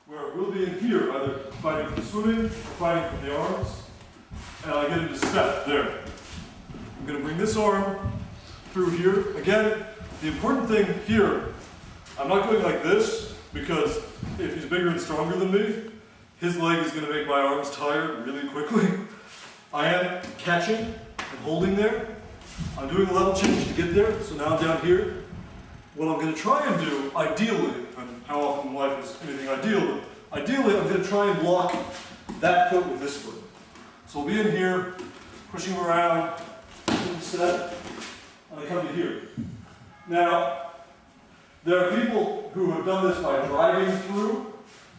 where we'll be in here, either fighting from swimming or fighting from the arms, and I get him to step there. I'm going to bring this arm through here. Again, the important thing here, I'm not going like this, because if he's bigger and stronger than me, his leg is going to make my arms tired really quickly. I am catching and holding there. I'm doing a level change to get there, so now I'm down here. What I'm going to try and do, ideally, and how often in life is anything ideal, but ideally I'm going to try and block that foot with this foot. So I'll be in here, pushing around, set, and I come to here. Now, there are people who have done this by driving through,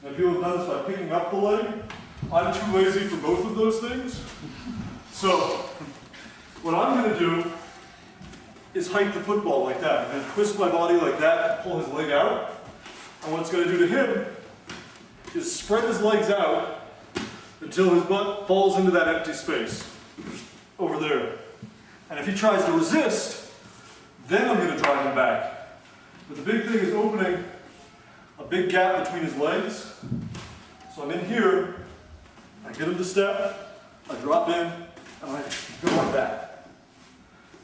and people have done this by picking up the leg. I'm too lazy for both of those things. So, what I'm going to do is hike the football like that. I'm going to twist my body like that, pull his leg out. And what it's going to do to him is spread his legs out until his butt falls into that empty space over there. And if he tries to resist, then I'm going to drive him back. But the big thing is opening a big gap between his legs. So I'm in here, I get him to step, I drop in, and I go like that.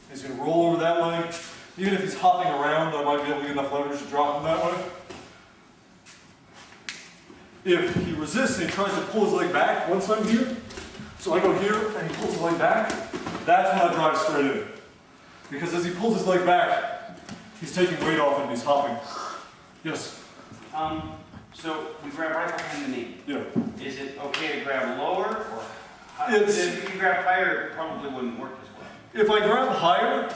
He's going to roll over that leg. Even if he's hopping around, I might be able to get enough leverage to drop him that way. If he resists and he tries to pull his leg back once I'm here, so I go here and he pulls his leg back, that's when I drive straight in. Because as he pulls his leg back, he's taking weight off and he's hopping. Yes? So we grab right behind the knee. Yeah. Is it okay to grab lower or higher? If you grab higher, it probably wouldn't work as well. If I grab higher,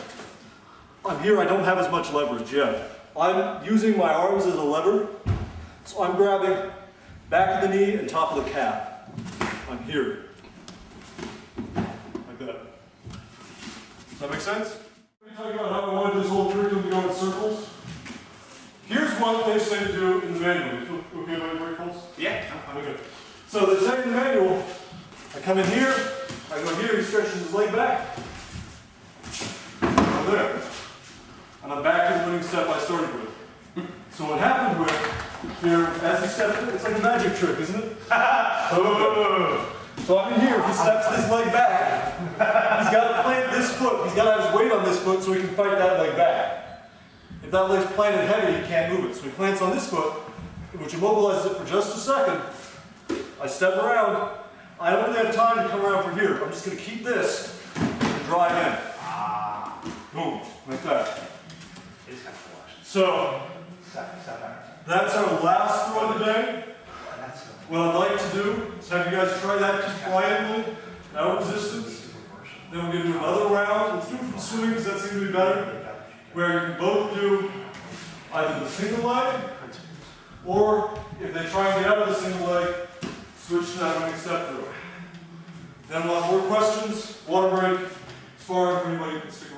I'm here, I don't have as much leverage yet. I'm using my arms as a lever, so I'm grabbing back of the knee and top of the calf. I'm here. Like that. Does that make sense? Let me talk about how I wanted this whole curriculum to go in circles. Here's what they say to do in the manual. You feel okay about your breakfalls? Yeah, I'm fine. Okay. So they say in the manual, I come in here, I go here, he stretches his leg back. I'm there. And I'm back to the winning step I started with. So what happened with here, as he steps in, it's like a magic trick, isn't it? So I'm in here, he steps this leg back. He's got to plant this foot. He's got to have his weight on this foot so he can fight that leg back. If that leg's planted heavy, he can't move it. So he plants on this foot, which immobilizes it for just a second. I step around. I don't really have time to come around for here. I'm just going to keep this and drive in. Boom, like that. So, that's our last throw of the day. What I'd like to do is have you guys try that just quietly, no resistance. Then we're going to do another round. Let's do it from swimming because that seems to be better. Where you can both do either the single leg, or if they try and get out of the single leg, switch to that running step through. Then we'll have more questions, water break, sparring for anybody who can stick around.